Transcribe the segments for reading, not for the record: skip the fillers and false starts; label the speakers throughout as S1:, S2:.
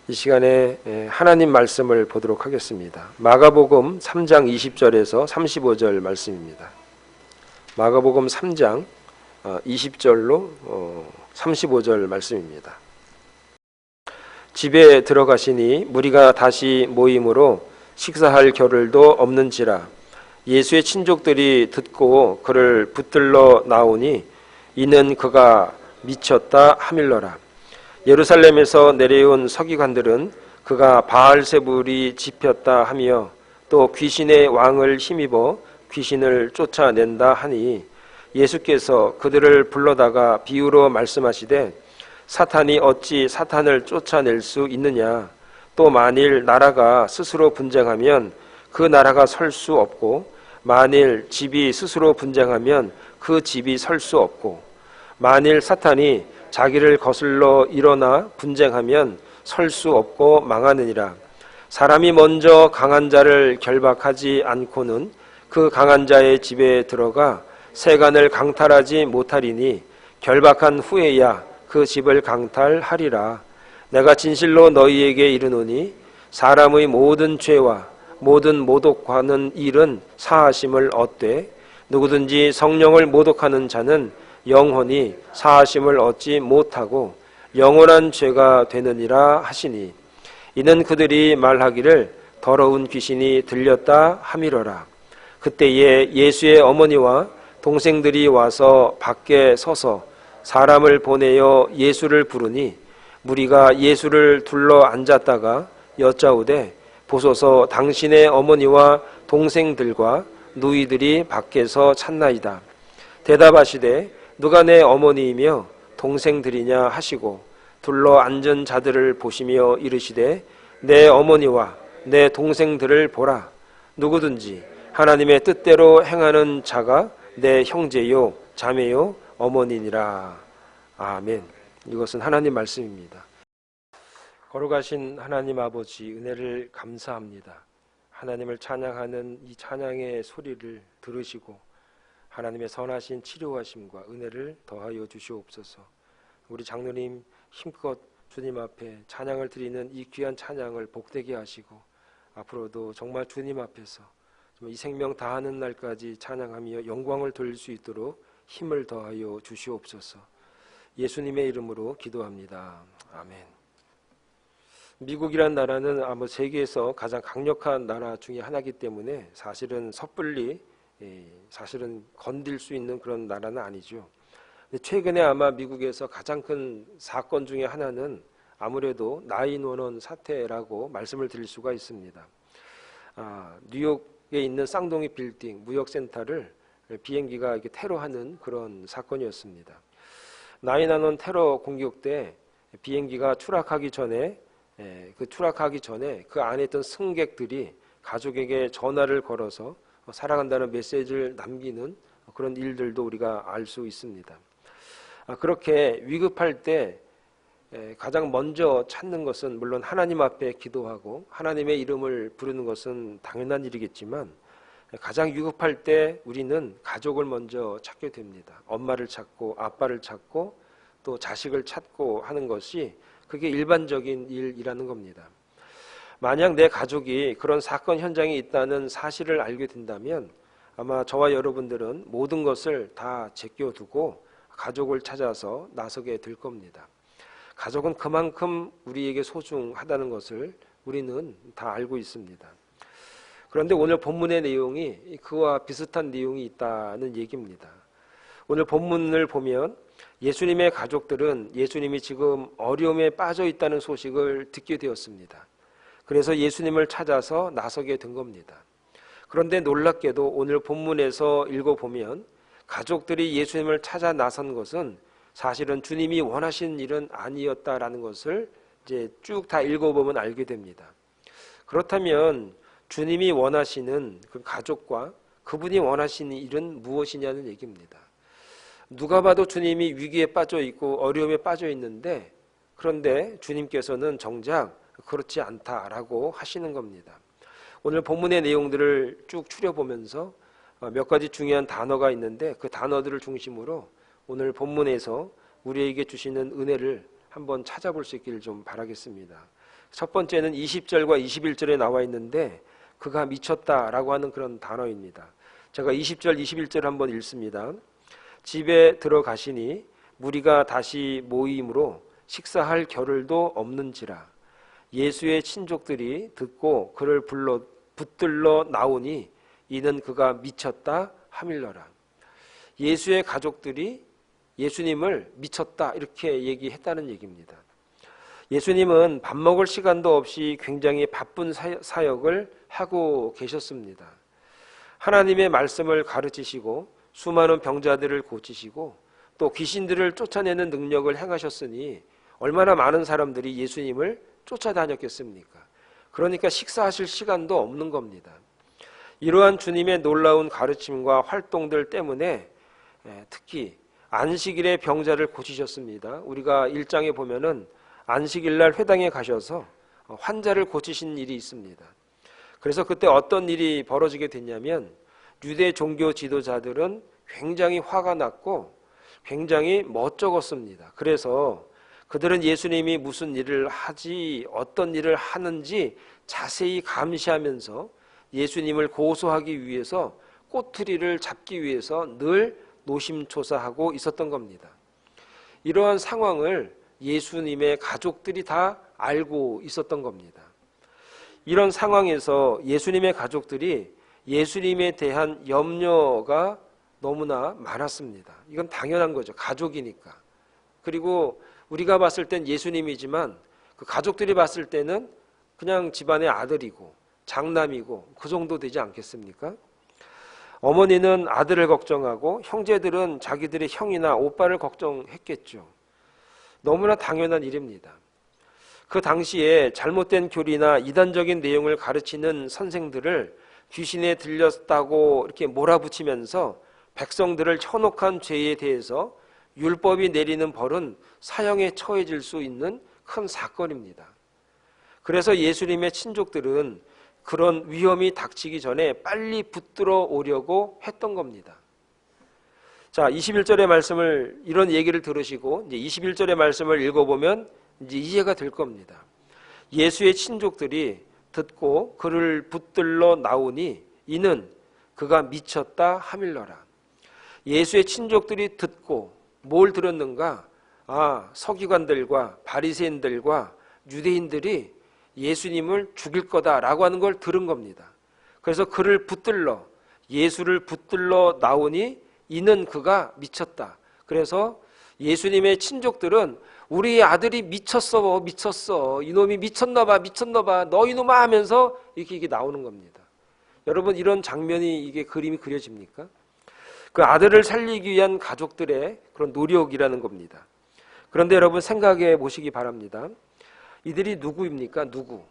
S1: 이 시간에 하나님 말씀을 보도록 하겠습니다. 마가복음 3장 20절에서 35절 말씀입니다. 마가복음 3장 20절로 35절 말씀입니다. 집에 들어가시니 무리가 다시 모임으로 식사할 겨를도 없는지라 예수의 친족들이 듣고 그를 붙들러 나오니 이는 그가 미쳤다 하밀러라. 예루살렘에서 내려온 서기관들은 그가 바알세불이 집혔다 하며 또 귀신의 왕을 힘입어 귀신을 쫓아낸다 하니 예수께서 그들을 불러다가 비유로 말씀하시되 사탄이 어찌 사탄을 쫓아낼 수 있느냐. 또 만일 나라가 스스로 분쟁하면 그 나라가 설 수 없고 만일 집이 스스로 분쟁하면 그 집이 설 수 없고 만일 사탄이 자기를 거슬러 일어나 분쟁하면 설 수 없고 망하느니라. 사람이 먼저 강한 자를 결박하지 않고는 그 강한 자의 집에 들어가 세간을 강탈하지 못하리니 결박한 후에야 그 집을 강탈하리라. 내가 진실로 너희에게 이르노니 사람의 모든 죄와 모든 모독하는 일은 사하심을 얻되 누구든지 성령을 모독하는 자는 영원히 사하심을 얻지 못하고 영원한 죄가 되느니라 하시니 이는 그들이 말하기를 더러운 귀신이 들렸다 하미러라. 그때에 예수의 어머니와 동생들이 와서 밖에 서서 사람을 보내어 예수를 부르니 무리가 예수를 둘러 앉았다가 여짜오되 보소서 당신의 어머니와 동생들과 누이들이 밖에서 찾나이다. 대답하시되 누가 내 어머니이며 동생들이냐 하시고 둘러 앉은 자들을 보시며 이르시되 내 어머니와 내 동생들을 보라. 누구든지 하나님의 뜻대로 행하는 자가 내 형제요 자매요 어머니니라. 아멘. 이것은 하나님 말씀입니다. 걸어가신 하나님 아버지 은혜를 감사합니다. 하나님을 찬양하는 이 찬양의 소리를 들으시고 하나님의 선하신 치료하심과 은혜를 더하여 주시옵소서. 우리 장로님 힘껏 주님 앞에 찬양을 드리는 이 귀한 찬양을 복되게 하시고 앞으로도 정말 주님 앞에서 이 생명 다하는 날까지 찬양하며 영광을 돌릴 수 있도록 힘을 더하여 주시옵소서. 예수님의 이름으로 기도합니다. 아멘. 미국이란 나라는 아마 세계에서 가장 강력한 나라 중에 하나이기 때문에 사실은 섣불리 사실은 건들 수 있는 그런 나라는 아니죠. 근데 최근에 아마 미국에서 가장 큰 사건 중에 하나는 아무래도 911 사태라고 말씀을 드릴 수가 있습니다. 뉴욕에 있는 쌍둥이 빌딩 무역센터를 비행기가 이렇게 테러하는 그런 사건이었습니다. 911 테러 공격 때 비행기가 추락하기 전에 그 안에 있던 승객들이 가족에게 전화를 걸어서 사랑한다는 메시지를 남기는 그런 일들도 우리가 알 수 있습니다. 그렇게 위급할 때 가장 먼저 찾는 것은 물론 하나님 앞에 기도하고 하나님의 이름을 부르는 것은 당연한 일이겠지만 가장 위급할 때 우리는 가족을 먼저 찾게 됩니다. 엄마를 찾고 아빠를 찾고 또 자식을 찾고 하는 것이 그게 일반적인 일이라는 겁니다. 만약 내 가족이 그런 사건 현장에 있다는 사실을 알게 된다면 아마 저와 여러분들은 모든 것을 다 제껴두고 가족을 찾아서 나서게 될 겁니다. 가족은 그만큼 우리에게 소중하다는 것을 우리는 다 알고 있습니다. 그런데 오늘 본문의 내용이 그와 비슷한 내용이 있다는 얘기입니다. 오늘 본문을 보면 예수님의 가족들은 예수님이 지금 어려움에 빠져 있다는 소식을 듣게 되었습니다. 그래서 예수님을 찾아서 나서게 된 겁니다. 그런데 놀랍게도 오늘 본문에서 읽어보면 가족들이 예수님을 찾아 나선 것은 사실은 주님이 원하신 일은 아니었다라는 것을 이제 쭉 다 읽어보면 알게 됩니다. 그렇다면 주님이 원하시는 그 가족과 그분이 원하시는 일은 무엇이냐는 얘기입니다. 누가 봐도 주님이 위기에 빠져 있고 어려움에 빠져 있는데, 그런데 주님께서는 정작 그렇지 않다라고 하시는 겁니다. 오늘 본문의 내용들을 쭉 추려보면서 몇 가지 중요한 단어가 있는데, 그 단어들을 중심으로 오늘 본문에서 우리에게 주시는 은혜를 한번 찾아볼 수 있기를 좀 바라겠습니다. 첫 번째는 20절과 21절에 나와 있는데, 그가 미쳤다라고 하는 그런 단어입니다. 제가 20절, 21절 한번 읽습니다. 집에 들어가시니 무리가 다시 모임으로 식사할 겨를도 없는지라. 예수의 친족들이 듣고 그를 붙들러 나오니 이는 그가 미쳤다 하밀러라. 예수의 가족들이 예수님을 미쳤다 이렇게 얘기했다는 얘기입니다. 예수님은 밥 먹을 시간도 없이 굉장히 바쁜 사역을 하고 계셨습니다. 하나님의 말씀을 가르치시고 수많은 병자들을 고치시고 또 귀신들을 쫓아내는 능력을 행하셨으니 얼마나 많은 사람들이 예수님을 쫓아다녔겠습니까? 그러니까 식사하실 시간도 없는 겁니다. 이러한 주님의 놀라운 가르침과 활동들 때문에 특히 안식일에 병자를 고치셨습니다. 우리가 1장에 보면은 안식일날 회당에 가셔서 환자를 고치신 일이 있습니다. 그래서 그때 어떤 일이 벌어지게 됐냐면, 유대 종교 지도자들은 굉장히 화가 났고 굉장히 멋쩍었습니다. 그래서 그들은 예수님이 무슨 일을 하지, 어떤 일을 하는지 자세히 감시하면서 예수님을 고소하기 위해서 꼬투리를 잡기 위해서 늘 노심초사하고 있었던 겁니다. 이러한 상황을 예수님의 가족들이 다 알고 있었던 겁니다. 이런 상황에서 예수님의 가족들이 예수님에 대한 염려가 너무나 많았습니다. 이건 당연한 거죠. 가족이니까. 그리고 우리가 봤을 땐 예수님이지만 그 가족들이 봤을 때는 그냥 집안의 아들이고 장남이고 그 정도 되지 않겠습니까? 어머니는 아들을 걱정하고 형제들은 자기들의 형이나 오빠를 걱정했겠죠. 너무나 당연한 일입니다. 그 당시에 잘못된 교리나 이단적인 내용을 가르치는 선생들을 귀신에 들렸다고 이렇게 몰아붙이면서 백성들을 현혹한 죄에 대해서 율법이 내리는 벌은 사형에 처해질 수 있는 큰 사건입니다. 그래서 예수님의 친족들은 그런 위험이 닥치기 전에 빨리 붙들어 오려고 했던 겁니다. 자, 21절의 말씀을, 이런 얘기를 들으시고 이제 21절의 말씀을 읽어보면 이제 이해가 될 겁니다. 예수의 친족들이 듣고 그를 붙들러 나오니 이는 그가 미쳤다 하밀러라. 예수의 친족들이 듣고 뭘 들었는가? 서기관들과 바리새인들과 유대인들이 예수님을 죽일 거다라고 하는 걸 들은 겁니다. 그래서 그를 붙들러, 예수를 붙들러 나오니 이는 그가 미쳤다. 그래서 예수님의 친족들은 우리 아들이 미쳤어. 이놈이 미쳤나 봐. 너 이놈아 하면서 이게 나오는 겁니다. 여러분, 이런 장면이, 이게 그림이 그려집니까? 그 아들을 살리기 위한 가족들의 그런 노력이라는 겁니다. 그런데 여러분 생각해 보시기 바랍니다. 이들이 누구입니까? 누구?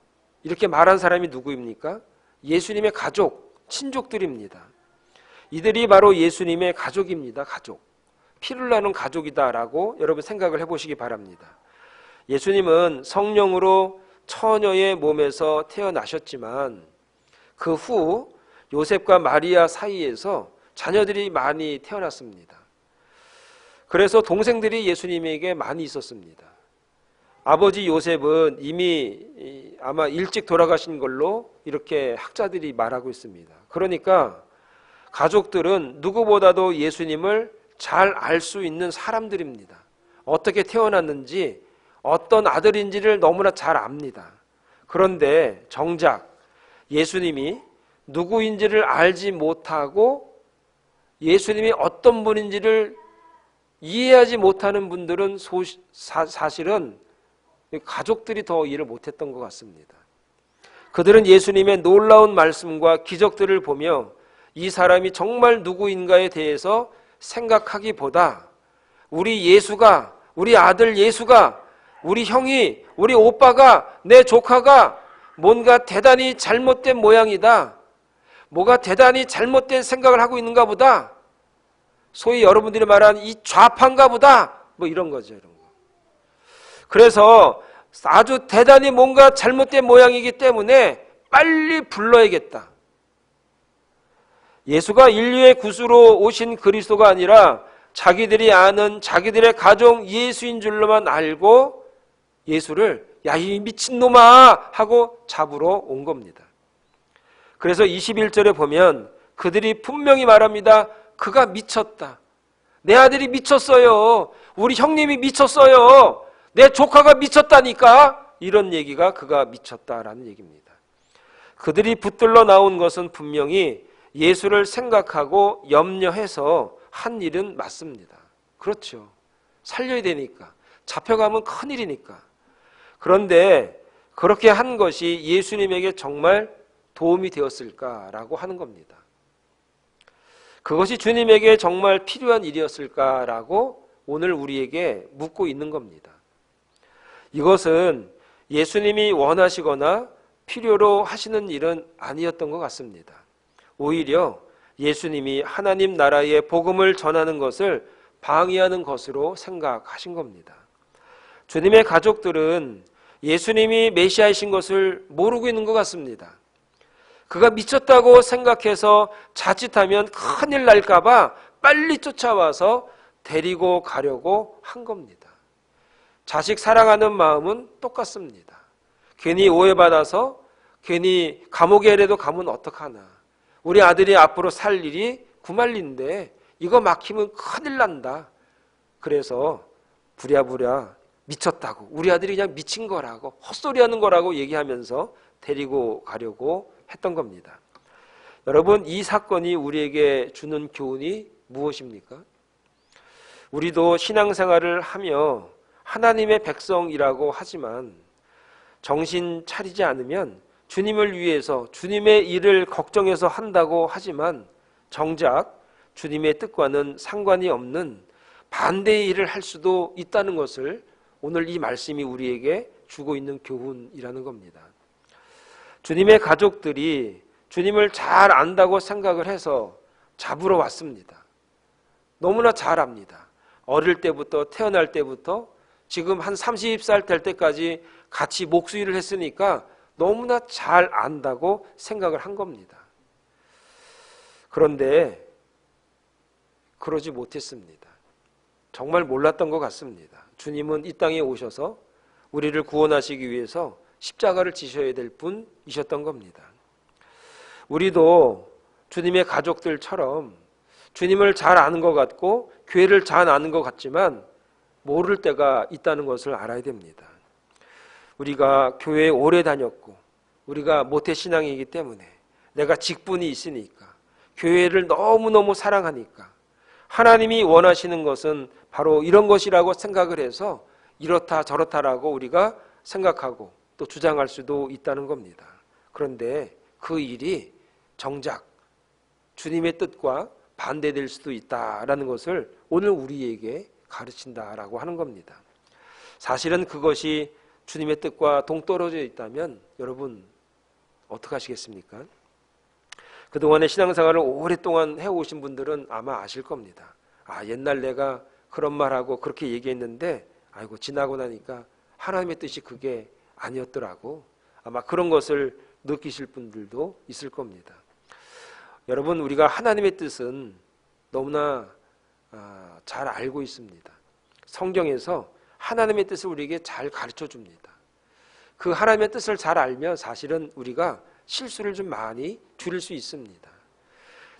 S1: 이렇게 말한 사람이 누구입니까? 예수님의 가족, 친족들입니다. 이들이 바로 예수님의 가족입니다. 가족. 피를 나눈 가족이다라고 여러분 생각을 해보시기 바랍니다. 예수님은 성령으로 처녀의 몸에서 태어나셨지만 그 후 요셉과 마리아 사이에서 자녀들이 많이 태어났습니다. 그래서 동생들이 예수님에게 많이 있었습니다. 아버지 요셉은 이미 아마 일찍 돌아가신 걸로 이렇게 학자들이 말하고 있습니다. 그러니까 가족들은 누구보다도 예수님을 잘 알 수 있는 사람들입니다. 어떻게 태어났는지, 어떤 아들인지를 너무나 잘 압니다. 그런데 정작 예수님이 누구인지를 알지 못하고 예수님이 어떤 분인지를 이해하지 못하는 분들은 사실은 가족들이 더 이해를 못했던 것 같습니다. 그들은 예수님의 놀라운 말씀과 기적들을 보며 이 사람이 정말 누구인가에 대해서 생각하기보다 우리 아들 예수가 우리 형이, 우리 오빠가, 내 조카가 뭔가 대단히 잘못된 모양이다. 뭐가 대단히 잘못된 생각을 하고 있는가 보다. 소위 여러분들이 말하는 이 좌파인가 보다. 뭐 이런 거죠. 이런 거. 그래서 아주 대단히 뭔가 잘못된 모양이기 때문에 빨리 불러야겠다. 예수가 인류의 구주로 오신 그리스도가 아니라 자기들이 아는 자기들의 가족 예수인 줄로만 알고 예수를 야, 이 미친놈아 하고 잡으러 온 겁니다. 그래서 21절에 보면 그들이 분명히 말합니다. 그가 미쳤다. 내 아들이 미쳤어요. 우리 형님이 미쳤어요. 내 조카가 미쳤다니까. 이런 얘기가 그가 미쳤다라는 얘기입니다. 그들이 붙들러 나온 것은 분명히 예수를 생각하고 염려해서 한 일은 맞습니다. 그렇죠. 살려야 되니까. 잡혀가면 큰일이니까. 그런데 그렇게 한 것이 예수님에게 정말 도움이 되었을까라고 하는 겁니다. 그것이 주님에게 정말 필요한 일이었을까라고 오늘 우리에게 묻고 있는 겁니다. 이것은 예수님이 원하시거나 필요로 하시는 일은 아니었던 것 같습니다. 오히려 예수님이 하나님 나라의 복음을 전하는 것을 방해하는 것으로 생각하신 겁니다. 주님의 가족들은 예수님이 메시아이신 것을 모르고 있는 것 같습니다. 그가 미쳤다고 생각해서 자칫하면 큰일 날까 봐 빨리 쫓아와서 데리고 가려고 한 겁니다. 자식 사랑하는 마음은 똑같습니다. 괜히 오해받아서 괜히 감옥에라도 가면 어떡하나. 우리 아들이 앞으로 살 일이 구말린데 이거 막히면 큰일 난다. 그래서 부랴부랴 미쳤다고, 우리 아들이 그냥 미친 거라고, 헛소리하는 거라고 얘기하면서 데리고 가려고 했던 겁니다. 여러분, 이 사건이 우리에게 주는 교훈이 무엇입니까? 우리도 신앙생활을 하며 하나님의 백성이라고 하지만 정신 차리지 않으면 주님을 위해서 주님의 일을 걱정해서 한다고 하지만 정작 주님의 뜻과는 상관이 없는 반대의 일을 할 수도 있다는 것을 오늘 이 말씀이 우리에게 주고 있는 교훈이라는 겁니다. 주님의 가족들이 주님을 잘 안다고 생각을 해서 잡으러 왔습니다. 너무나 잘 압니다. 어릴 때부터, 태어날 때부터 지금 한 30살 될 때까지 같이 목수일을 했으니까 너무나 잘 안다고 생각을 한 겁니다. 그런데 그러지 못했습니다. 정말 몰랐던 것 같습니다. 주님은 이 땅에 오셔서 우리를 구원하시기 위해서 십자가를 지셔야 될 분이셨던 겁니다. 우리도 주님의 가족들처럼 주님을 잘 아는 것 같고 교회를 잘 아는 것 같지만 모를 때가 있다는 것을 알아야 됩니다. 우리가 교회에 오래 다녔고 우리가 모태신앙이기 때문에 내가 직분이 있으니까 교회를 너무너무 사랑하니까 하나님이 원하시는 것은 바로 이런 것이라고 생각을 해서 이렇다 저렇다라고 우리가 생각하고 또 주장할 수도 있다는 겁니다. 그런데 그 일이 정작 주님의 뜻과 반대될 수도 있다라는 것을 오늘 우리에게 가르친다라고 하는 겁니다. 사실은 그것이 주님의 뜻과 동떨어져 있다면 여러분 어떻게 하시겠습니까? 그동안의 신앙생활을 오랫동안 해오신 분들은 아마 아실 겁니다. 아, 옛날 내가 그런 말하고 그렇게 얘기했는데 아이고 지나고 나니까 하나님의 뜻이 그게 아니었더라고. 아마 그런 것을 느끼실 분들도 있을 겁니다. 여러분, 우리가 하나님의 뜻은 너무나 잘 알고 있습니다. 성경에서 하나님의 뜻을 우리에게 잘 가르쳐 줍니다. 그 하나님의 뜻을 잘 알면 사실은 우리가 실수를 좀 많이 줄일 수 있습니다.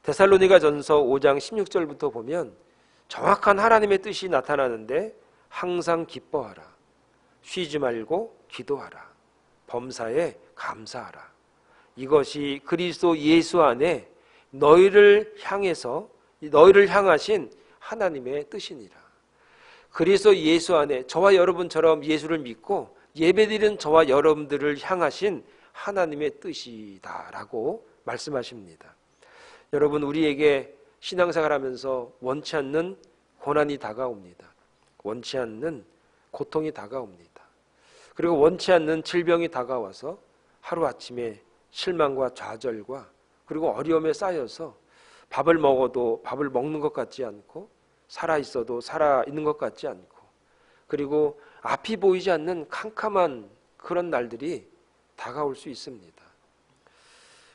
S1: 데살로니가전서 5장 16절부터 보면 정확한 하나님의 뜻이 나타나는데 항상 기뻐하라. 쉬지 말고 기도하라. 범사에 감사하라. 이것이 그리스도 예수 안에 너희를 향하신 하나님의 뜻이니라. 그리스도 예수 안에 저와 여러분처럼 예수를 믿고 예배드리는 저와 여러분들을 향하신 하나님의 뜻이다라고 말씀하십니다. 여러분, 우리에게 신앙생활하면서 원치 않는 고난이 다가옵니다. 원치 않는 고통이 다가옵니다. 그리고 원치 않는 질병이 다가와서 하루아침에 실망과 좌절과 그리고 어려움에 쌓여서 밥을 먹어도 밥을 먹는 것 같지 않고 살아있어도 살아있는 것 같지 않고 그리고 앞이 보이지 않는 캄캄한 그런 날들이 다가올 수 있습니다.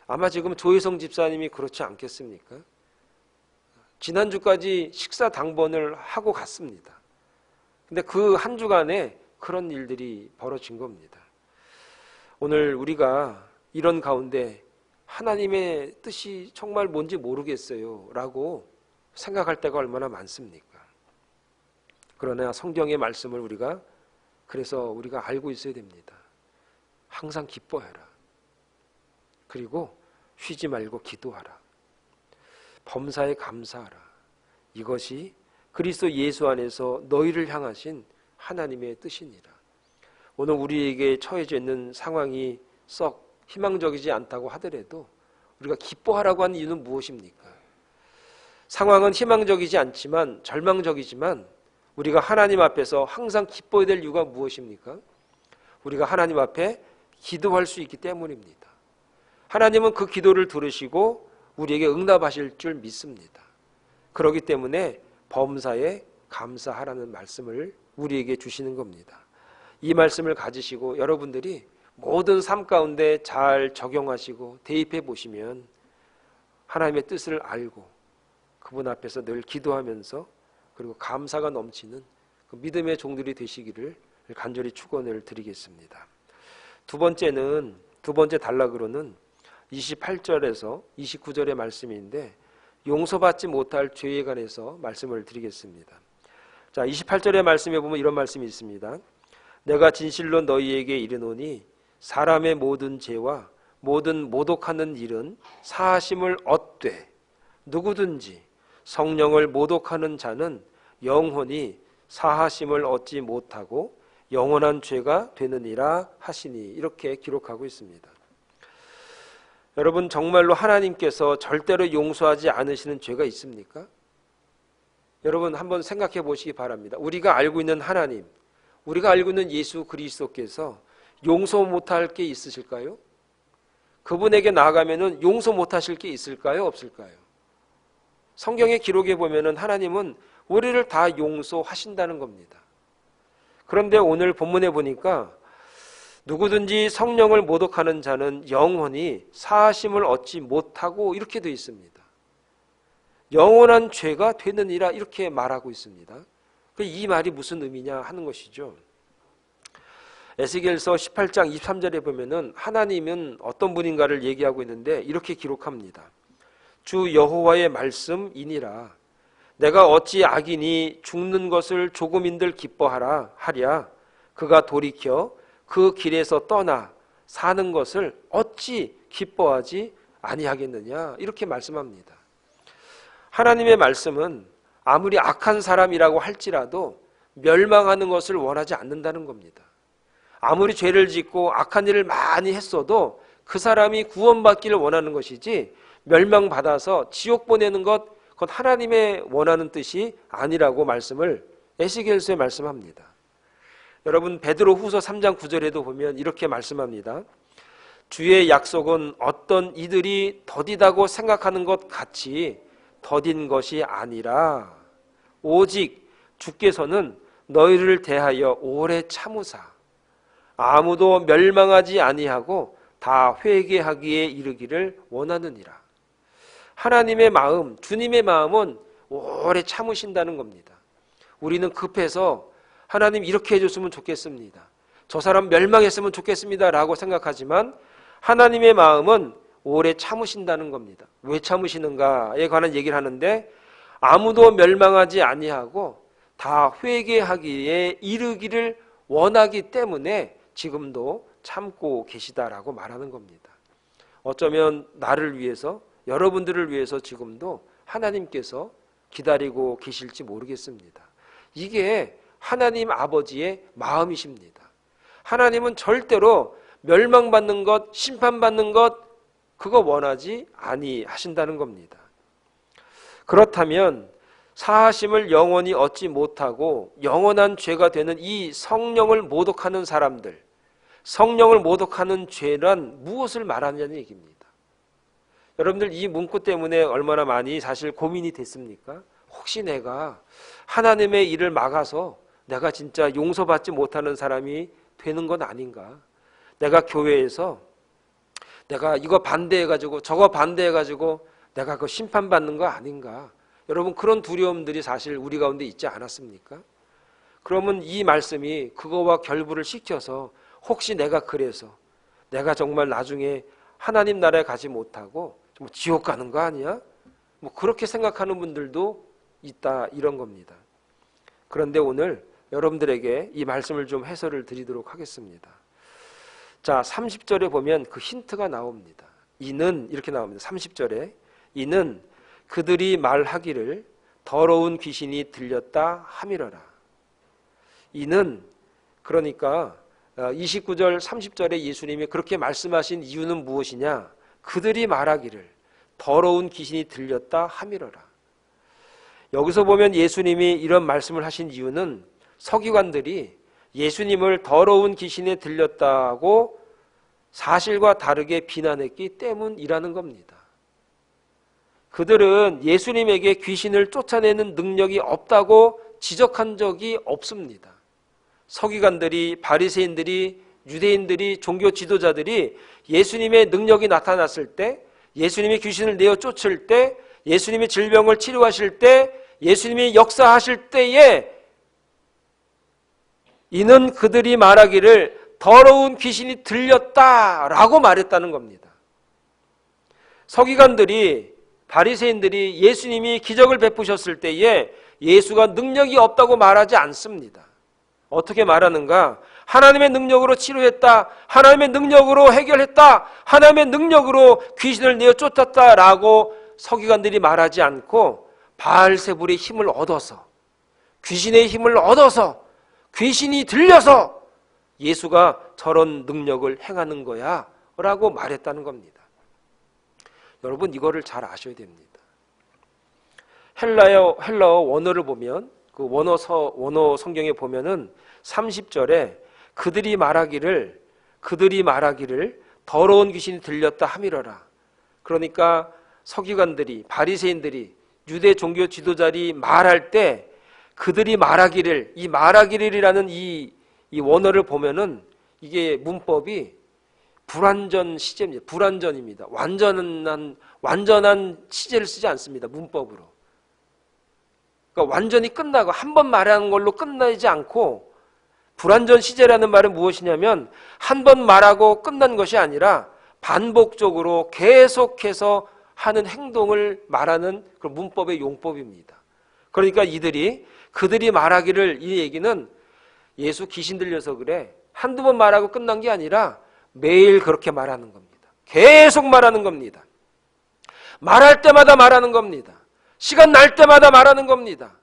S1: 아마 지금 조혜성 집사님이 그렇지 않겠습니까? 지난주까지 식사 당번을 하고 갔습니다. 근데 그 한 주간에 그런 일들이 벌어진 겁니다. 오늘 우리가 이런 가운데 하나님의 뜻이 정말 뭔지 모르겠어요 라고 생각할 때가 얼마나 많습니까? 그러나 성경의 말씀을 그래서 우리가 알고 있어야 됩니다. 항상 기뻐해라. 그리고 쉬지 말고 기도하라. 범사에 감사하라. 이것이 그리스도 예수 안에서 너희를 향하신 하나님의 뜻이니라. 오늘 우리에게 처해져 있는 상황이 썩 희망적이지 않다고 하더라도 우리가 기뻐하라고 하는 이유는 무엇입니까? 상황은 희망적이지 않지만 절망적이지만 우리가 하나님 앞에서 항상 기뻐해야 될 이유가 무엇입니까? 우리가 하나님 앞에 기도할 수 있기 때문입니다. 하나님은 그 기도를 들으시고 우리에게 응답하실 줄 믿습니다. 그렇기 때문에 범사에 감사하라는 말씀을 우리에게 주시는 겁니다. 이 말씀을 가지시고 여러분들이 모든 삶 가운데 잘 적용하시고 대입해 보시면 하나님의 뜻을 알고 그분 앞에서 늘 기도하면서 그리고 감사가 넘치는 그 믿음의 종들이 되시기를 간절히 축원을 드리겠습니다. 두 번째 단락으로는 28절에서 29절의 말씀인데 용서받지 못할 죄에 관해서 말씀을 드리겠습니다. 자, 28절의 말씀에 보면 이런 말씀이 있습니다. 내가 진실로 너희에게 이르노니 사람의 모든 죄와 모든 모독하는 일은 사하심을 얻되 누구든지 성령을 모독하는 자는 영원히 사하심을 얻지 못하고 영원한 죄가 되느니라 하시니 이렇게 기록하고 있습니다. 여러분 정말로 하나님께서 절대로 용서하지 않으시는 죄가 있습니까? 여러분 한번 생각해 보시기 바랍니다. 우리가 알고 있는 하나님, 우리가 알고 있는 예수 그리스도께서 용서 못할 게 있으실까요? 그분에게 나아가면은 용서 못하실 게 있을까요? 없을까요? 성경의 기록에 보면은 하나님은 우리를 다 용서하신다는 겁니다. 그런데 오늘 본문에 보니까 누구든지 성령을 모독하는 자는 영원히 사하심을 얻지 못하고 이렇게 되어 있습니다. 영원한 죄가 되느니라 이렇게 말하고 있습니다. 이 말이 무슨 의미냐 하는 것이죠. 에스겔서 18장 23절에 보면은 하나님은 어떤 분인가를 얘기하고 있는데 이렇게 기록합니다. 주 여호와의 말씀이니라. 내가 어찌 악인이 죽는 것을 조금인들 기뻐하라 하랴. 그가 돌이켜 그 길에서 떠나 사는 것을 어찌 기뻐하지 아니하겠느냐 이렇게 말씀합니다. 하나님의 말씀은 아무리 악한 사람이라고 할지라도 멸망하는 것을 원하지 않는다는 겁니다. 아무리 죄를 짓고 악한 일을 많이 했어도 그 사람이 구원받기를 원하는 것이지 멸망받아서 지옥 보내는 것 그건 하나님의 원하는 뜻이 아니라고 말씀을 에스겔서에 말씀합니다. 여러분 베드로 후서 3장 9절에도 보면 이렇게 말씀합니다. 주의 약속은 어떤 이들이 더디다고 생각하는 것 같이 더딘 것이 아니라 오직 주께서는 너희를 대하여 오래 참으사 아무도 멸망하지 아니하고 다 회개하기에 이르기를 원하느니라. 하나님의 마음, 주님의 마음은 오래 참으신다는 겁니다. 우리는 급해서 하나님 이렇게 해줬으면 좋겠습니다. 저 사람 멸망했으면 좋겠습니다 라고 생각하지만 하나님의 마음은 오래 참으신다는 겁니다. 왜 참으시는가에 관한 얘기를 하는데 아무도 멸망하지 아니하고 다 회개하기에 이르기를 원하기 때문에 지금도 참고 계시다라고 말하는 겁니다. 어쩌면 나를 위해서 여러분들을 위해서 지금도 하나님께서 기다리고 계실지 모르겠습니다. 이게 하나님 아버지의 마음이십니다. 하나님은 절대로 멸망받는 것, 심판받는 것 그거 원하지 아니하신다는 겁니다. 그렇다면 사하심을 영원히 얻지 못하고 영원한 죄가 되는 이 성령을 모독하는 사람들 성령을 모독하는 죄란 무엇을 말하느냐는 얘기입니다. 여러분들 이 문구 때문에 얼마나 많이 사실 고민이 됐습니까? 혹시 내가 하나님의 일을 막아서 내가 진짜 용서받지 못하는 사람이 되는 건 아닌가? 내가 교회에서 내가 이거 반대해가지고 저거 반대해가지고 내가 그 심판받는 거 아닌가? 여러분 그런 두려움들이 사실 우리 가운데 있지 않았습니까? 그러면 이 말씀이 그거와 결부를 시켜서 혹시 내가 그래서 내가 정말 나중에 하나님 나라에 가지 못하고 뭐 지옥 가는 거 아니야? 뭐 그렇게 생각하는 분들도 있다 이런 겁니다. 그런데 오늘 여러분들에게 이 말씀을 좀 해설을 드리도록 하겠습니다. 자, 30절에 보면 그 힌트가 나옵니다. 이는 이렇게 나옵니다. 30절에 이는 그들이 말하기를 더러운 귀신이 들렸다 함이러라. 이는 그러니까 29절 30절에 예수님이 그렇게 말씀하신 이유는 무엇이냐? 그들이 말하기를 더러운 귀신이 들렸다 함이러라. 여기서 보면 예수님이 이런 말씀을 하신 이유는 서기관들이 예수님을 더러운 귀신에 들렸다고 사실과 다르게 비난했기 때문이라는 겁니다. 그들은 예수님에게 귀신을 쫓아내는 능력이 없다고 지적한 적이 없습니다. 서기관들이, 바리새인들이, 유대인들이, 종교 지도자들이 예수님의 능력이 나타났을 때, 예수님이 귀신을 내어 쫓을 때, 예수님이 질병을 치료하실 때, 예수님이 역사하실 때에 이는 그들이 말하기를 더러운 귀신이 들렸다라고 말했다는 겁니다. 서기관들이, 바리새인들이 예수님이 기적을 베푸셨을 때에 예수가 능력이 없다고 말하지 않습니다. 어떻게 말하는가? 하나님의 능력으로 치료했다, 하나님의 능력으로 해결했다, 하나님의 능력으로 귀신을 내어 쫓았다라고 서기관들이 말하지 않고 바알세불의 힘을 얻어서, 귀신의 힘을 얻어서, 귀신이 들려서 예수가 저런 능력을 행하는 거야 라고 말했다는 겁니다. 여러분 이거를 잘 아셔야 됩니다. 헬라어 원어를 보면 그 원어 성경에 보면은 30절에 그들이 말하기를 더러운 귀신이 들렸다 함이러라. 그러니까 서기관들이, 바리새인들이, 유대 종교 지도자들이 말할 때 그들이 말하기를, 이 말하기를이라는 이 원어를 보면은 이게 문법이 불완전 시제입니다. 불완전입니다. 완전한 시제를 쓰지 않습니다. 문법으로. 그러니까 완전히 끝나고 한 번 말하는 걸로 끝나지 않고, 불완전 시제라는 말은 무엇이냐면 한 번 말하고 끝난 것이 아니라 반복적으로 계속해서 하는 행동을 말하는 그런 문법의 용법입니다. 그러니까 그들이 말하기를, 이 얘기는 예수 귀신 들려서 그래, 한두 번 말하고 끝난 게 아니라 매일 그렇게 말하는 겁니다. 계속 말하는 겁니다. 말할 때마다 말하는 겁니다. 시간 날 때마다 말하는 겁니다.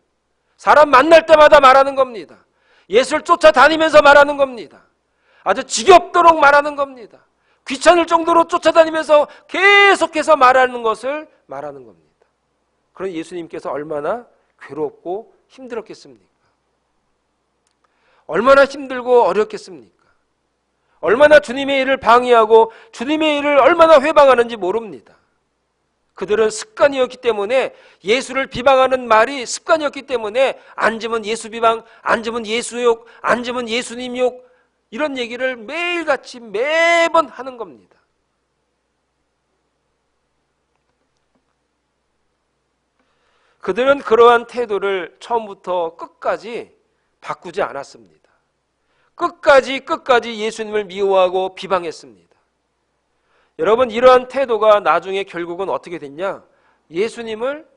S1: 사람 만날 때마다 말하는 겁니다. 예수를 쫓아다니면서 말하는 겁니다. 아주 지겹도록 말하는 겁니다. 귀찮을 정도로 쫓아다니면서 계속해서 말하는 것을 말하는 겁니다. 그런 예수님께서 얼마나 괴롭고 힘들었겠습니까? 얼마나 힘들고 어렵겠습니까? 얼마나 주님의 일을 방해하고 주님의 일을 얼마나 회방하는지 모릅니다. 그들은 습관이었기 때문에, 예수를 비방하는 말이 습관이었기 때문에 앉으면 예수 비방, 앉으면 예수 욕, 앉으면 예수님 욕, 이런 얘기를 매일같이 매번 하는 겁니다. 그들은 그러한 태도를 처음부터 끝까지 바꾸지 않았습니다. 끝까지 예수님을 미워하고 비방했습니다. 여러분, 이러한 태도가 나중에 결국은 어떻게 됐냐? 예수님을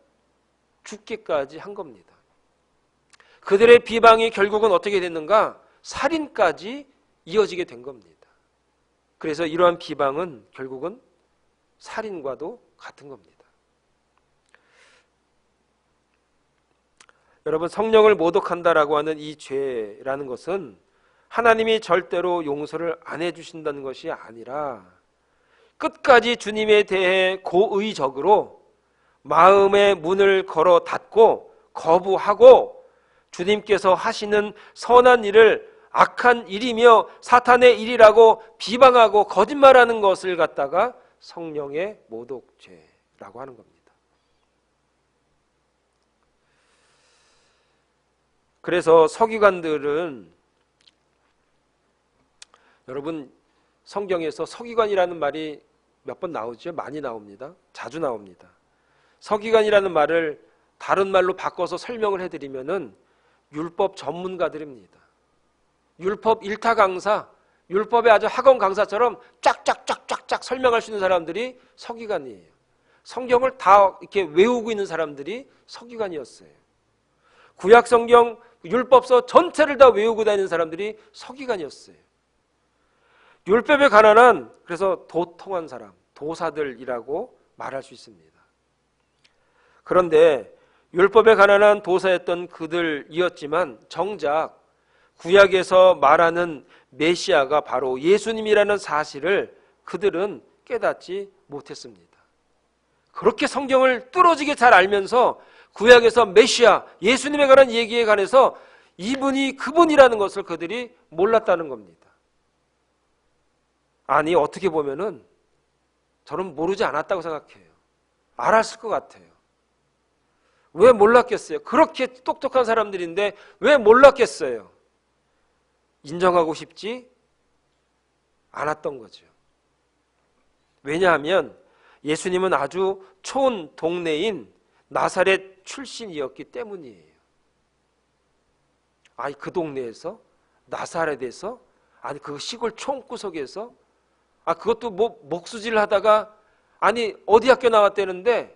S1: 죽기까지 한 겁니다. 그들의 비방이 결국은 어떻게 됐는가? 살인까지 이어지게 된 겁니다. 그래서 이러한 비방은 결국은 살인과도 같은 겁니다. 여러분, 성령을 모독한다라고 하는 이 죄라는 것은 하나님이 절대로 용서를 안 해주신다는 것이 아니라 끝까지 주님에 대해 고의적으로 마음의 문을 걸어 닫고 거부하고 주님께서 하시는 선한 일을 악한 일이며 사탄의 일이라고 비방하고 거짓말하는 것을 갖다가 성령의 모독죄라고 하는 겁니다. 그래서 서기관들은, 여러분 성경에서 서기관이라는 말이 몇 번 나오죠? 많이 나옵니다. 자주 나옵니다. 서기관이라는 말을 다른 말로 바꿔서 설명을 해드리면은 율법 전문가들입니다. 율법 일타 강사, 율법의 아주 학원 강사처럼 쫙쫙쫙쫙쫙 설명할 수 있는 사람들이 서기관이에요. 성경을 다 이렇게 외우고 있는 사람들이 서기관이었어요. 구약 성경 율법서 전체를 다 외우고 다니는 사람들이 서기관이었어요. 율법에 관한, 그래서 도통한 사람, 도사들이라고 말할 수 있습니다. 그런데 율법에 관한 도사였던 그들이었지만 정작 구약에서 말하는 메시아가 바로 예수님이라는 사실을 그들은 깨닫지 못했습니다. 그렇게 성경을 뚫어지게 잘 알면서 구약에서 메시아, 예수님에 관한 얘기에 관해서 이분이 그분이라는 것을 그들이 몰랐다는 겁니다. 아니, 어떻게 보면은 저는 모르지 않았다고 생각해요. 알았을 것 같아요. 왜 몰랐겠어요? 그렇게 똑똑한 사람들인데 왜 몰랐겠어요? 인정하고 싶지 않았던 거죠. 왜냐하면 예수님은 아주 촌 동네인 나사렛 출신이었기 때문이에요. 아니, 그 동네에서, 나사렛에서, 아니 그 시골 촌구석에서, 그것도 뭐 목수질 하다가, 아니 어디 학교 나왔다는데,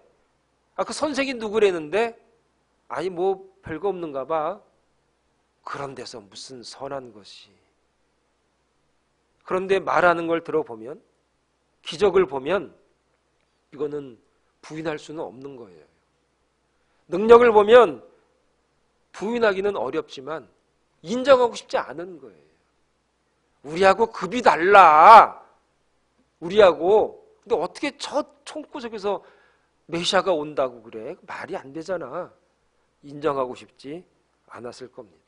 S1: 그 선생이 누구래는데, 아니 뭐 별거 없는가 봐. 그런 데서 무슨 선한 것이. 그런데 말하는 걸 들어보면, 기적을 보면 이거는 부인할 수는 없는 거예요. 능력을 보면 부인하기는 어렵지만 인정하고 싶지 않은 거예요. 우리하고 급이 달라. 우리하고. 근데 어떻게 저 총구석에서 메시아가 온다고 그래? 말이 안 되잖아. 인정하고 싶지 않았을 겁니다.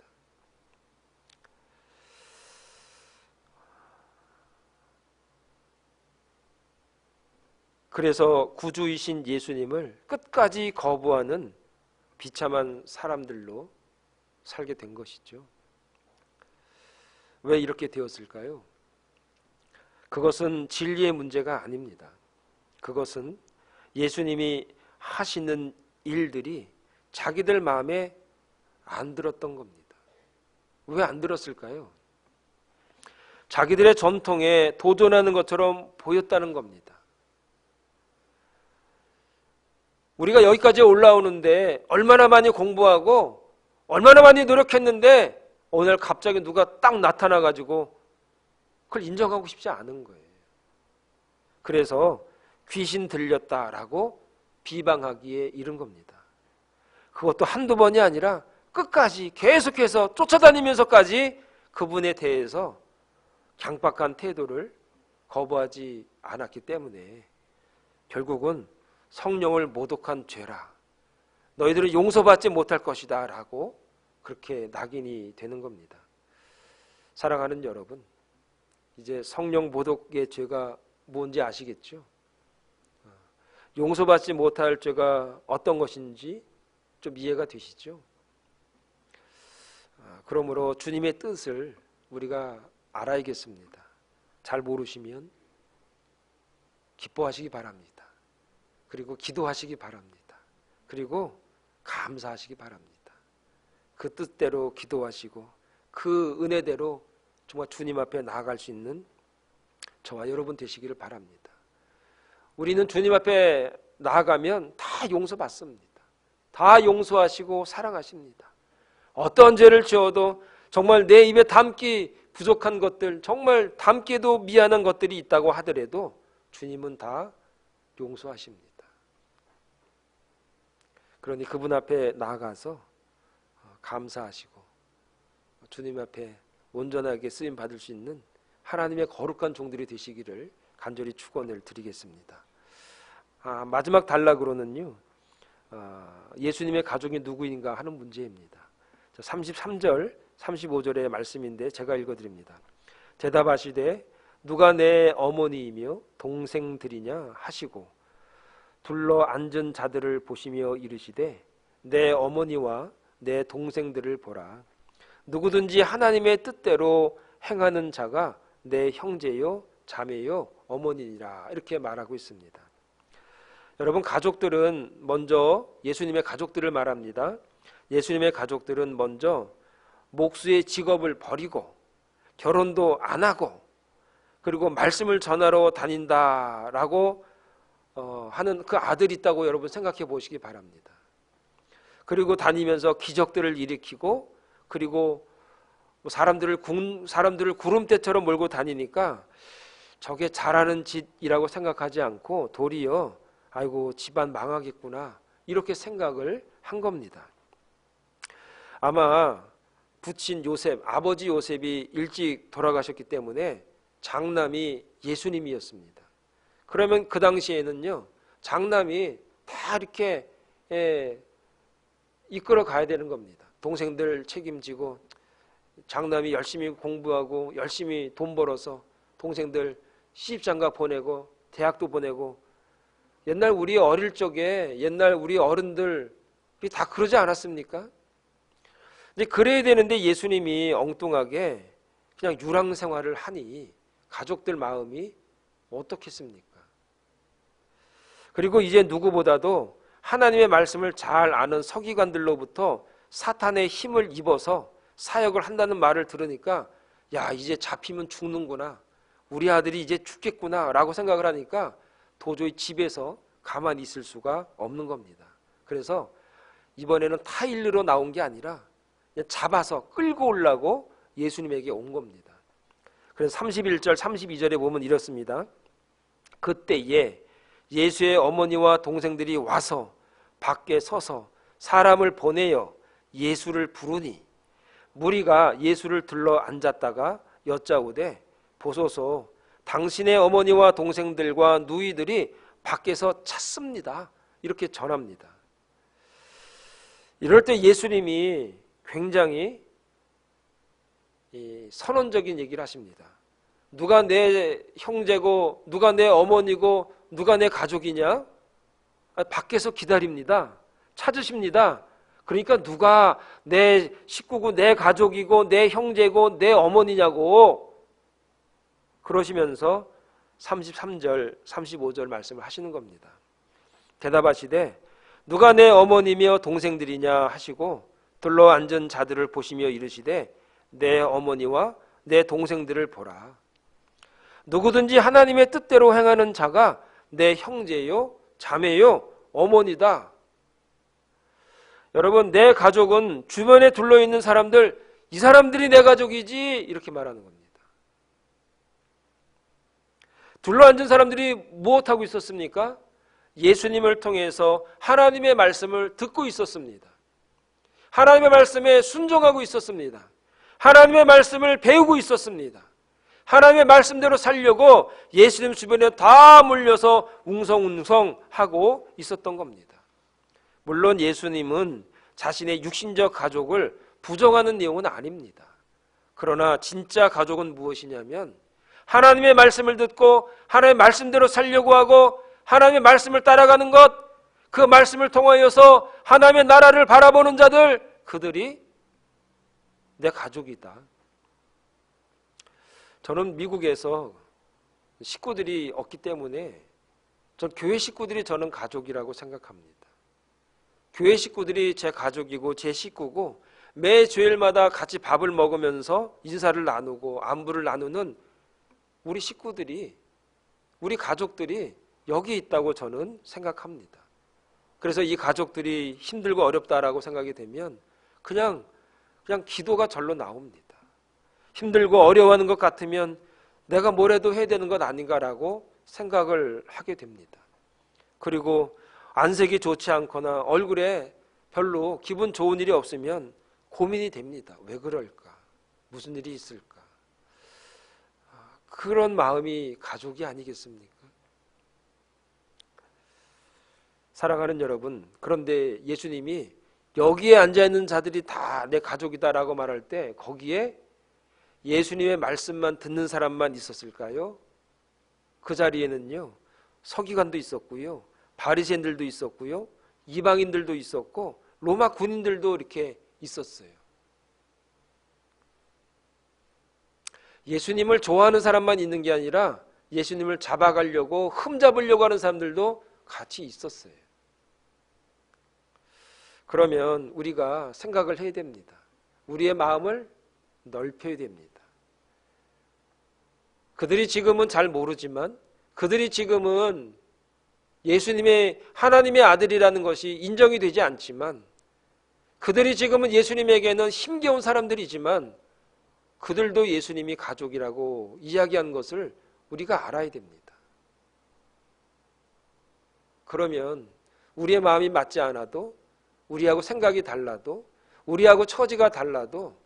S1: 그래서 구주이신 예수님을 끝까지 거부하는 비참한 사람들로 살게 된 것이죠. 왜 이렇게 되었을까요? 그것은 진리의 문제가 아닙니다. 그것은 예수님이 하시는 일들이 자기들 마음에 안 들었던 겁니다. 왜 안 들었을까요? 자기들의 전통에 도전하는 것처럼 보였다는 겁니다. 우리가 여기까지 올라오는데 얼마나 많이 공부하고 얼마나 많이 노력했는데 오늘 갑자기 누가 딱 나타나가지고 그걸 인정하고 싶지 않은 거예요. 그래서 귀신 들렸다라고 비방하기에 이른 겁니다. 그것도 한두 번이 아니라 끝까지 계속해서 쫓아다니면서까지 그분에 대해서 강박한 태도를 거부하지 않았기 때문에 결국은 성령을 모독한 죄라, 너희들은 용서받지 못할 것이다 라고 그렇게 낙인이 되는 겁니다. 사랑하는 여러분, 이제 성령 모독의 죄가 뭔지 아시겠죠? 용서받지 못할 죄가 어떤 것인지 좀 이해가 되시죠? 그러므로 주님의 뜻을 우리가 알아야겠습니다. 잘 모르시면 기뻐하시기 바랍니다. 그리고 기도하시기 바랍니다. 그리고 감사하시기 바랍니다. 그 뜻대로 기도하시고 그 은혜대로 정말 주님 앞에 나아갈 수 있는 저와 여러분 되시기를 바랍니다. 우리는 주님 앞에 나아가면 다 용서받습니다. 다 용서하시고 사랑하십니다. 어떤 죄를 지어도 정말 내 입에 담기 부족한 것들, 정말 담기도 미안한 것들이 있다고 하더라도 주님은 다 용서하십니다. 그러니 그분 앞에 나아가서 감사하시고 주님 앞에 온전하게 쓰임 받을 수 있는 하나님의 거룩한 종들이 되시기를 간절히 축원을 드리겠습니다. 마지막 단락으로는요, 예수님의 가족이 누구인가 하는 문제입니다. 33절, 35절의 말씀인데 제가 읽어드립니다. 대답하시되 누가 내 어머니이며 동생들이냐 하시고 둘러 앉은 자들을 보시며 이르시되 내 어머니와 내 동생들을 보라. 누구든지 하나님의 뜻대로 행하는 자가 내 형제요 자매요 어머니라. 이렇게 말하고 있습니다. 여러분, 가족들은 먼저 예수님의 가족들을 말합니다. 예수님의 가족들은 먼저 목수의 직업을 버리고 결혼도 안 하고 그리고 말씀을 전하러 다닌다라고 하는 그 아들이 있다고 여러분 생각해 보시기 바랍니다. 그리고 다니면서 기적들을 일으키고 그리고 사람들을 구름대처럼 몰고 다니니까 저게 잘하는 짓이라고 생각하지 않고 도리어 아이고 집안 망하겠구나 이렇게 생각을 한 겁니다. 아마 부친 요셉, 아버지 요셉이 일찍 돌아가셨기 때문에 장남이 예수님이었습니다. 그러면 그 당시에는요, 장남이 다 이렇게 이끌어 가야 되는 겁니다. 동생들 책임지고 장남이 열심히 공부하고 열심히 돈 벌어서 동생들 시집장가 보내고 대학도 보내고. 옛날 우리 어릴 적에 옛날 우리 어른들이 다 그러지 않았습니까? 근데 그래야 되는데 예수님이 엉뚱하게 그냥 유랑 생활을 하니 가족들 마음이 어떻겠습니까? 그리고 이제 누구보다도 하나님의 말씀을 잘 아는 서기관들로부터 사탄의 힘을 입어서 사역을 한다는 말을 들으니까 야, 이제 잡히면 죽는구나, 우리 아들이 이제 죽겠구나 라고 생각을 하니까 도저히 집에서 가만히 있을 수가 없는 겁니다. 그래서 이번에는 타일르로 나온 게 아니라 그냥 잡아서 끌고 오려고 예수님에게 온 겁니다. 그래서 31절 32절에 보면 이렇습니다. 그때에 예수의 어머니와 동생들이 와서 밖에 서서 사람을 보내어 예수를 부르니 무리가 예수를 들러 앉았다가 여짜오되 보소서 당신의 어머니와 동생들과 누이들이 밖에서 찾습니다. 이렇게 전합니다. 이럴 때 예수님이 굉장히 선언적인 얘기를 하십니다. 누가 내 형제고 누가 내 어머니고 누가 내 가족이냐? 밖에서 기다립니다. 찾으십니다. 그러니까 누가 내 식구고 내 가족이고 내 형제고 내 어머니냐고 그러시면서 33절 35절 말씀을 하시는 겁니다. 대답하시되 누가 내 어머니며 동생들이냐 하시고 들러 앉은 자들을 보시며 이르시되 내 어머니와 내 동생들을 보라. 누구든지 하나님의 뜻대로 행하는 자가 내 형제요 자매요 어머니다. 여러분, 내 가족은 주변에 둘러있는 사람들, 이 사람들이 내 가족이지 이렇게 말하는 겁니다. 둘러앉은 사람들이 무엇하고 있었습니까? 예수님을 통해서 하나님의 말씀을 듣고 있었습니다. 하나님의 말씀에 순종하고 있었습니다. 하나님의 말씀을 배우고 있었습니다. 하나님의 말씀대로 살려고 예수님 주변에 다 몰려서 웅성웅성하고 있었던 겁니다. 물론 예수님은 자신의 육신적 가족을 부정하는 내용은 아닙니다. 그러나 진짜 가족은 무엇이냐면 하나님의 말씀을 듣고 하나님의 말씀대로 살려고 하고 하나님의 말씀을 따라가는 것, 그 말씀을 통하여서 하나님의 나라를 바라보는 자들, 그들이 내 가족이다. 저는 미국에서 식구들이 없기 때문에 전 교회 식구들이 저는 가족이라고 생각합니다. 교회 식구들이 제 가족이고 제 식구고 매 주일마다 같이 밥을 먹으면서 인사를 나누고 안부를 나누는 우리 식구들이, 우리 가족들이 여기 있다고 저는 생각합니다. 그래서 이 가족들이 힘들고 어렵다라고 생각이 되면 그냥 기도가 절로 나옵니다. 힘들고 어려워하는 것 같으면 내가 뭐라도 해야 되는 것 아닌가라고 생각을 하게 됩니다. 그리고 안색이 좋지 않거나 얼굴에 별로 기분 좋은 일이 없으면 고민이 됩니다. 왜 그럴까? 무슨 일이 있을까? 그런 마음이 가족이 아니겠습니까? 사랑하는 여러분, 그런데 예수님이 여기에 앉아있는 자들이 다 내 가족이다라고 말할 때 거기에 예수님의 말씀만 듣는 사람만 있었을까요? 그 자리에는요, 서기관도 있었고요, 바리새인들도 있었고요, 이방인들도 있었고 로마 군인들도 이렇게 있었어요. 예수님을 좋아하는 사람만 있는 게 아니라 예수님을 잡아가려고 흠잡으려고 하는 사람들도 같이 있었어요. 그러면 우리가 생각을 해야 됩니다. 우리의 마음을 넓혀야 됩니다. 그들이 지금은 잘 모르지만, 그들이 지금은 예수님의 하나님의 아들이라는 것이 인정이 되지 않지만, 그들이 지금은 예수님에게는 힘겨운 사람들이지만 그들도 예수님이 가족이라고 이야기하는 것을 우리가 알아야 됩니다. 그러면 우리의 마음이 맞지 않아도, 우리하고 생각이 달라도, 우리하고 처지가 달라도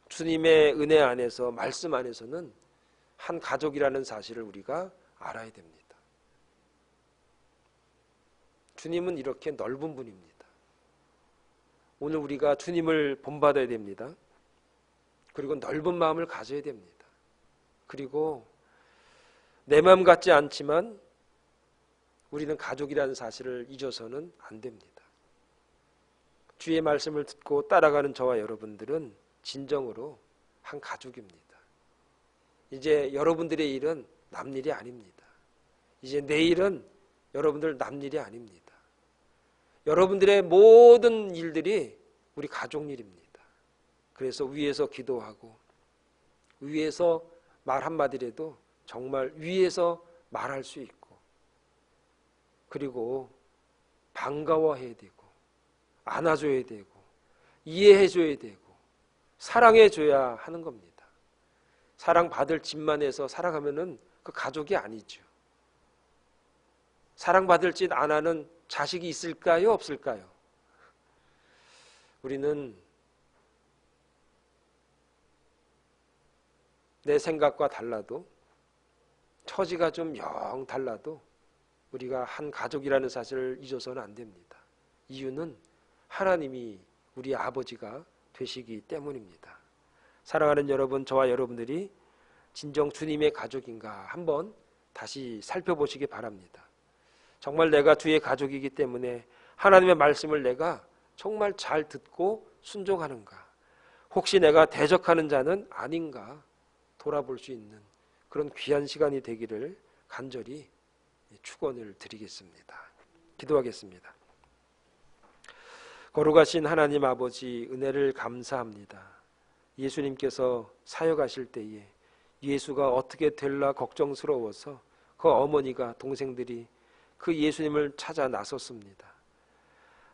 S1: 주님의 은혜 안에서, 말씀 안에서는 한 가족이라는 사실을 우리가 알아야 됩니다. 주님은 이렇게 넓은 분입니다. 오늘 우리가 주님을 본받아야 됩니다. 그리고 넓은 마음을 가져야 됩니다. 그리고 내 마음 같지 않지만 우리는 가족이라는 사실을 잊어서는 안 됩니다. 주의 말씀을 듣고 따라가는 저와 여러분들은 진정으로 한 가족입니다. 이제 여러분들의 일은 남 일이 아닙니다. 이제 내 일은 여러분들 남 일이 아닙니다. 여러분들의 모든 일들이 우리 가족 일입니다. 그래서 위에서 기도하고, 위에서 말 한마디라도 정말 위에서 말할 수 있고, 그리고 반가워해야 되고, 안아줘야 되고, 이해해줘야 되고, 사랑해줘야 하는 겁니다. 사랑받을 짓만 해서 사랑하면은 그 가족이 아니죠. 사랑받을 짓 안 하는 자식이 있을까요? 없을까요? 우리는 내 생각과 달라도, 처지가 좀 영 달라도 우리가 한 가족이라는 사실을 잊어서는 안 됩니다. 이유는 하나님이 우리 아버지가 되시기 때문입니다. 사랑하는 여러분, 저와 여러분들이 진정 주님의 가족인가 한번 다시 살펴보시기 바랍니다. 정말 내가 주의 가족이기 때문에 하나님의 말씀을 내가 정말 잘 듣고 순종하는가? 혹시 내가 대적하는 자는 아닌가? 돌아볼 수 있는 그런 귀한 시간이 되기를 간절히 축원을 드리겠습니다. 기도하겠습니다. 거룩하신 하나님 아버지, 은혜를 감사합니다. 예수님께서 사역하실 때에 예수가 어떻게 될라 걱정스러워서 그 어머니가, 동생들이 그 예수님을 찾아 나섰습니다.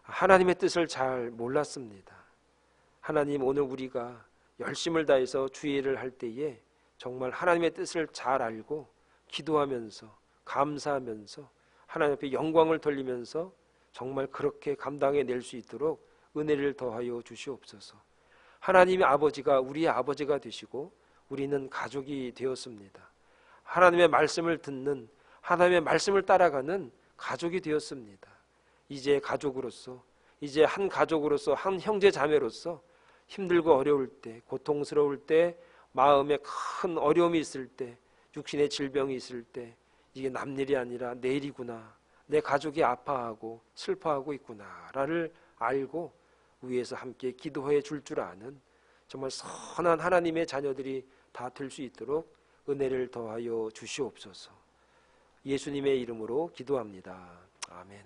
S1: 하나님의 뜻을 잘 몰랐습니다. 하나님, 오늘 우리가 열심을 다해서 주의 일을 할 때에 정말 하나님의 뜻을 잘 알고 기도하면서, 감사하면서, 하나님 앞에 영광을 돌리면서 정말 그렇게 감당해낼 수 있도록 은혜를 더하여 주시옵소서. 하나님의 아버지가 우리의 아버지가 되시고 우리는 가족이 되었습니다. 하나님의 말씀을 듣는, 하나님의 말씀을 따라가는 가족이 되었습니다. 이제 가족으로서, 이제 한 가족으로서, 한 형제 자매로서 힘들고 어려울 때, 고통스러울 때, 마음에 큰 어려움이 있을 때, 육신의 질병이 있을 때, 이게 남일이 아니라 내일이구나, 내 가족이 아파하고 슬퍼하고 있구나를 알고 위에서 함께 기도해 줄 아는 정말 선한 하나님의 자녀들이 다 될 수 있도록 은혜를 더하여 주시옵소서. 예수님의 이름으로 기도합니다. 아멘.